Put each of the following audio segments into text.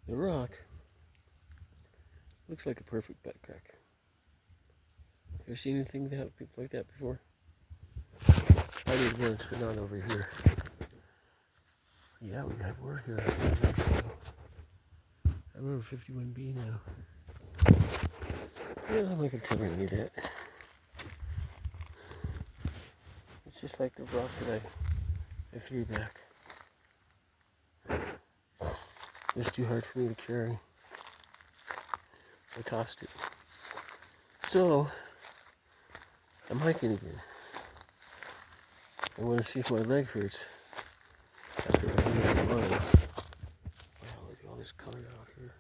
The rock looks like a perfect butt crack. Ever seen anything like that before? I did once, but not over here. Yeah, we had war here a few weeks ago. I remember 51B now. Yeah, I'm not gonna tell you any of that. It's just like the rock that I threw back. It was too hard for me to carry. So I tossed it. So, I'm hiking again. I want to see if my leg hurts after I hit the line. Wow, look at all this color out here.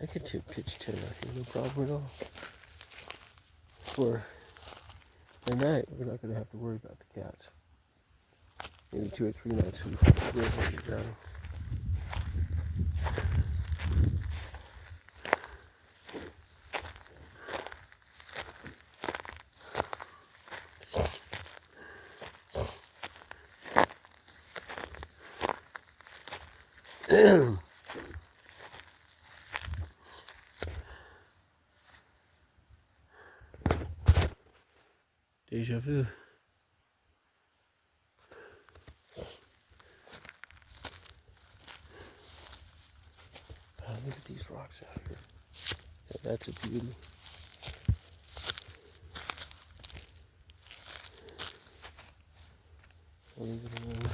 I could pitch a tent out here, no problem at all. For the night, we're not going to have to worry about the cats. Maybe 2 or 3 nights we will hold it down. Deja vu. Look at these rocks out here. Yeah, that's a beauty. I'll leave it alone.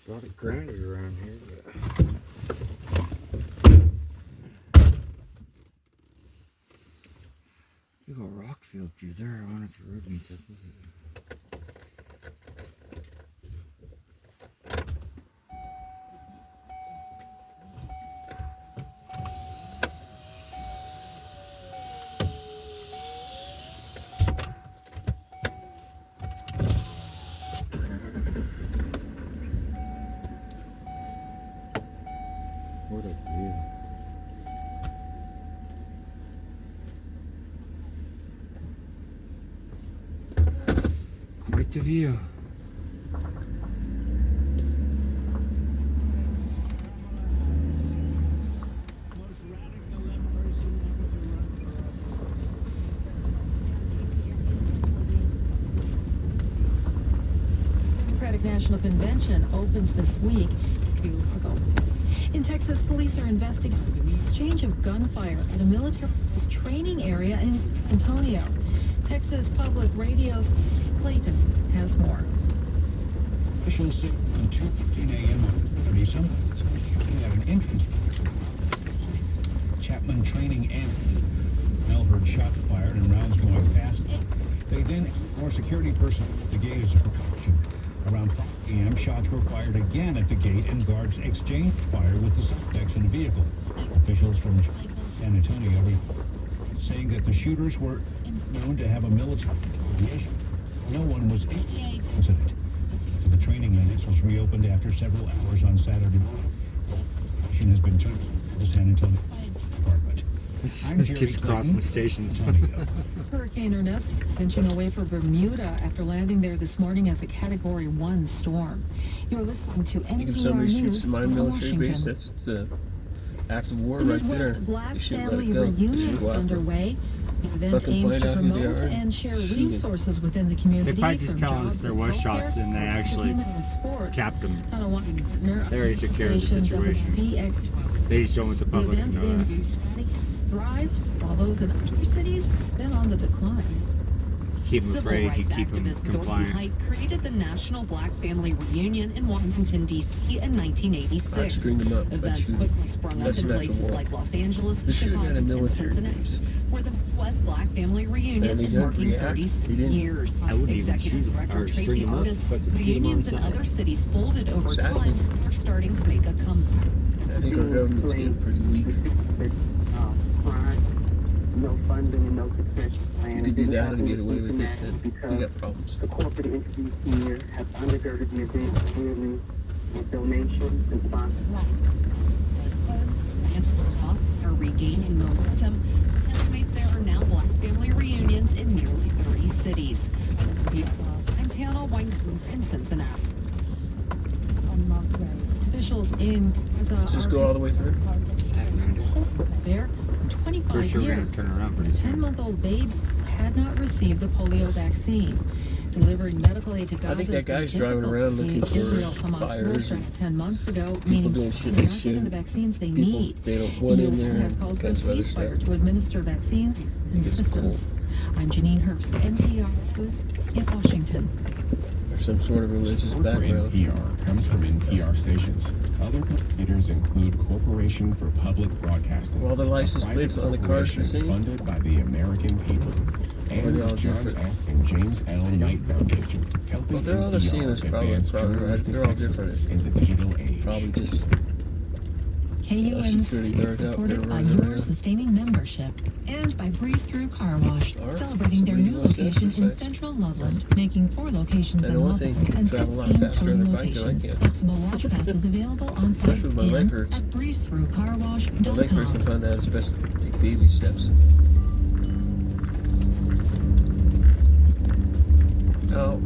A lot of granite around here, but... You got a rock field view there. I wonder if the road meets up with it. What a view. Quite the view. Democratic National Convention opens this week. In Texas, police are investigating the exchange of gunfire at a military training area in San Antonio. Texas Public Radio's Clayton has more. Officials say on 2:15 a.m. on Saturday, someone was shooting at an entrance. Chapman training ended. Mel heard shots fired and rounds going past. They then more security personnel at the gate as a precaution. Around 5 p.m., shots were fired again at the gate and guards exchanged fire with the suspects in a vehicle. Officials from San Antonio saying that the shooters were known to have a military affiliation. No one was in the incident. The training annex was reopened after several hours on Saturday morning. Action has been turned to the San Antonio Department. I'm Keeps crossing the stations. Hurricane Ernest inching away from Bermuda after landing there this morning as a Category 1 storm. You're listening to NPR If somebody News shoots at my from military base, Washington. that's the act of war The right there. Midwest Black They shouldn't let Family it go. They Reunion should is go after it. underway. The event Fucking aims find to out who they promote are and share shoot 'em. resources within the community. They probably just from telling us jobs there and was healthcare shots and they to actually human and sports. capped them. Kind of one partner They already took care of the situation. They just don't want the The public to event know that. in thrived, while those in other cities been on the decline. Keep them Civil afraid, you rights keep them activist Dorothy compliant. Height created the National Black Family Reunion in Washington, D.C. in I'd 1986. screen them up. Events quickly sprung up That's in an act of places war. like Los Angeles, They should have Chicago, had a and military Cincinnati, base. where the West Black Family Reunion And he is didn't marking react. 30 He didn't. years. I wouldn't even Executive shoot them Director or Tracy string them up. Otis, Fucking shoot them reunions in on other cities folded over Exactly. time and are starting to make a comeback. I think our government's getting pretty weak. No funding and no succession plan. You could do that and get away with it, then we because got problems. the corporate entities here have undergirded the event clearly with donations and sponsorships. And costs are regaining momentum. Estimates there are now Black family reunions in nearly 30 cities. I'm Tana Weinberg in Cincinnati. Officials in Gaza Just go all the way through. there. 25 Pretty sure we're years. gonna turn around pretty A soon. 10-month-old babe had not received the polio vaccine. Delivering medical aid to Gaza I think that has been guy's driving difficult. around looking The for Israel-Hamas war fires started and 10 months ago, meaning doing shit they're they not getting the shouldn't. vaccines they People, need. they don't The want in UN there. has called for a kinds of other ceasefire stuff. to administer vaccines and It's medicines. I'm Janine Herbst, NPR News in Washington. Or some sort of religious Support for background. NPR comes from NPR stations. Other contributors include Corporation for Public Broadcasting. Well, the license a private plates on the cars the corporation same? funded by the American people. Or And they all the Johns different? F. and James L. Knight Foundation, helping Well, they're all the NPR same as probably, advance right? journalistic They're all different. excellence in the digital age. Probably just KUN's security guards out there supported by running your around. sustaining membership and by Breeze Through Car Wash, Or celebrating their somebody new wants to location in exercise. Central Loveland, making 4 locations I in know one Loveland thing, you can and travel a lot 15 faster on towing a bike than I locations. can. Flexible watch passes available on site Especially with my leg and hurts. at My leg hurts breezethroughcarwash.com. to find out it's best to take baby steps. Oh.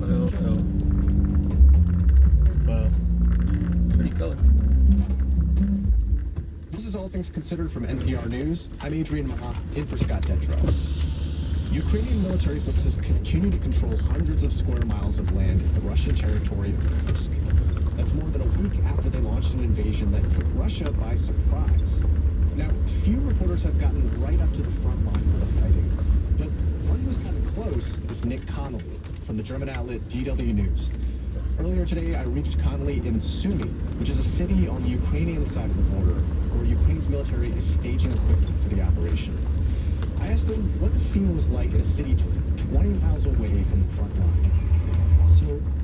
Wow. Pretty color. This is All Things Considered from NPR News. I'm Adrian Maha, in for Scott Detrow. Ukrainian military forces continue to control hundreds of square miles of land in the Russian territory of Kursk. That's more than a week after they launched an invasion that took Russia by surprise. Now, few reporters have gotten right up to the front lines of the fighting, but one who's kind of close is Nick Connolly from the German outlet DW News. Earlier today, I reached Conley in Sumy, which is a city on the Ukrainian side of the border, where Ukraine's military is staging equipment for the operation. I asked them what the scene was like in a city 20 miles away from the front line. So it's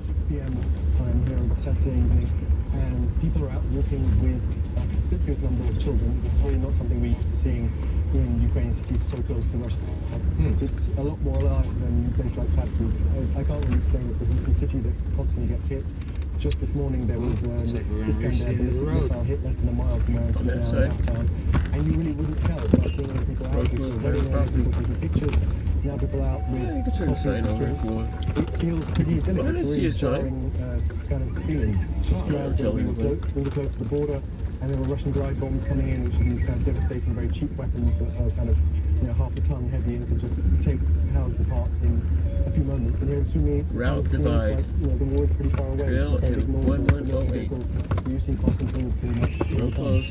6 p.m. time here on Saturday evening, and people are out walking with a conspicuous number of children. It's probably not something we're used to seeing in Ukrainian cities so close to Russia. It's a lot more alive than a place like Kharkiv. I can't really explain it, but it's a city that constantly gets hit. Just this morning there was this kind of ballistic missile hit less than a mile from where I'm sitting downtown, and you really wouldn't tell. But seeing other people out, people taking pictures, now people out with You can turn the sign over if you want. It feels pretty idyllic. I didn't It's a see really a sign. jarring kind of feeling. We were close to the border, and there were Russian glide bombs coming in, which are these kind of devastating, very cheap weapons that are kind of, you know, half a ton heavy and can just take houses apart in a few moments. And here in Sumy, Route it seems divide. like, you know, the war is pretty far away. Trail and 1108. You see passing things pretty much. Real close.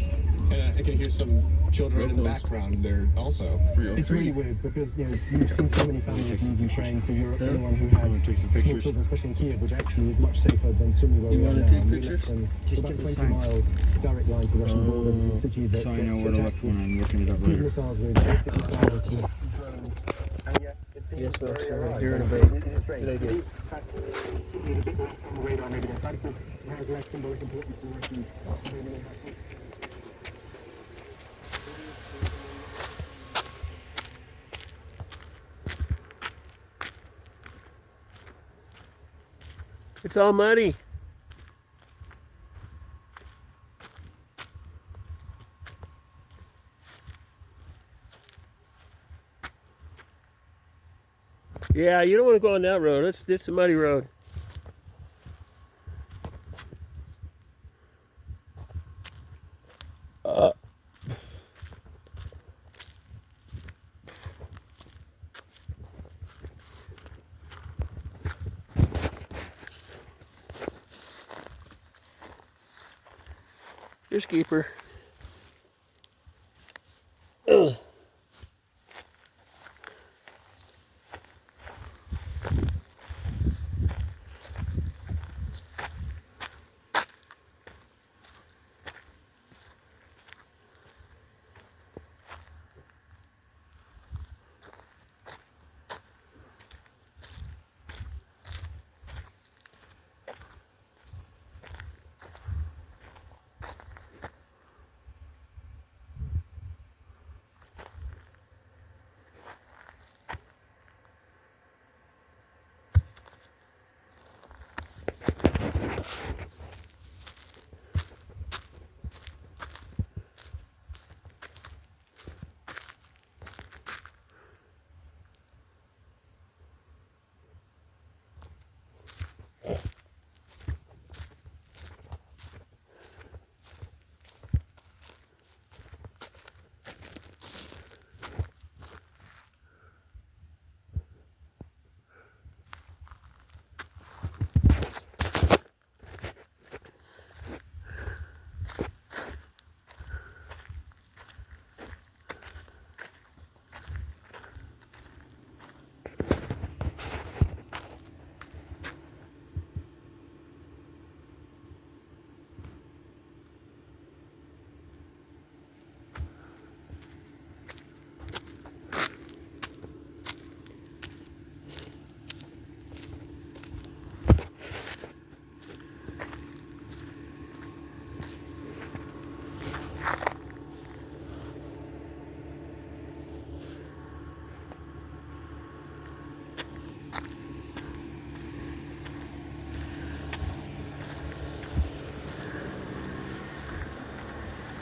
And I can hear some children Real in the close. background there also. It's really weird because, you know, you've seen so many families leave Ukraine for Europe. Yeah. Anyone who has small children, especially in Kiev, which actually is much safer than Sumy, where You we are wanna now. take We're pictures? less than Just about get the 20 signs. miles direct line to the Russian border. It's a city that So I know gets where to look attacked when with I'm looking it up cruise later. missiles, with ballistic missiles, with drones, and yet it seems Yes, well, very sir, alive. you're in a And bait. it is strange. Good idea. In fact, it is a bit less on the radar maybe than Kharkiv. It has less symbolic importance for Russian military. It's all muddy. Yeah, you don't want to go on that road. It's a muddy road. Here's Keeper. Ugh.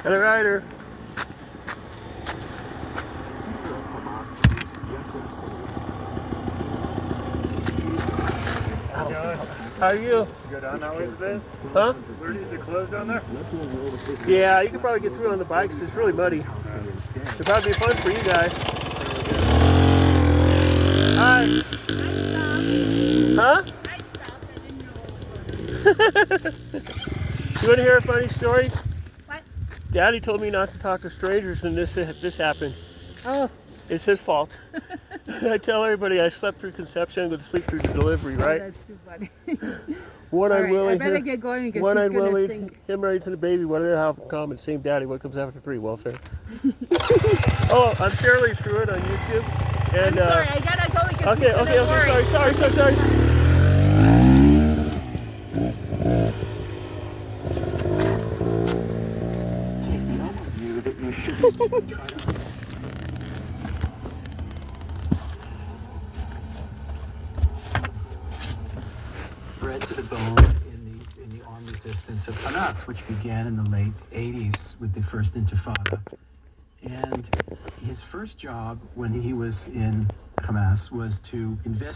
And a rider. How are you? Go down that way today? Huh? Where is it closed down there? Yeah, you could probably get through on the bikes, but it's really muddy. It'll probably be fun for you guys. Hi. Huh? You want to hear a funny story? What? Daddy told me not to talk to strangers, and this happened. Oh. It's his fault. I tell everybody I slept through conception, I'm going to sleep through delivery, right? That's too funny. One-eyed Willie. I better get going because One-eyed he's gonna Willie, think. him raising a baby. What do they have in common? Same daddy. What comes after 3? Welfare. Oh, I'm Sara Lee through it on YouTube. And, I'm sorry, I gotta go because okay, he's gonna worry. sorry. Bred to the bone in the armed resistance of Hamas, which began in the late 80s with the first Intifada. And his first job when he was in Hamas was to investigate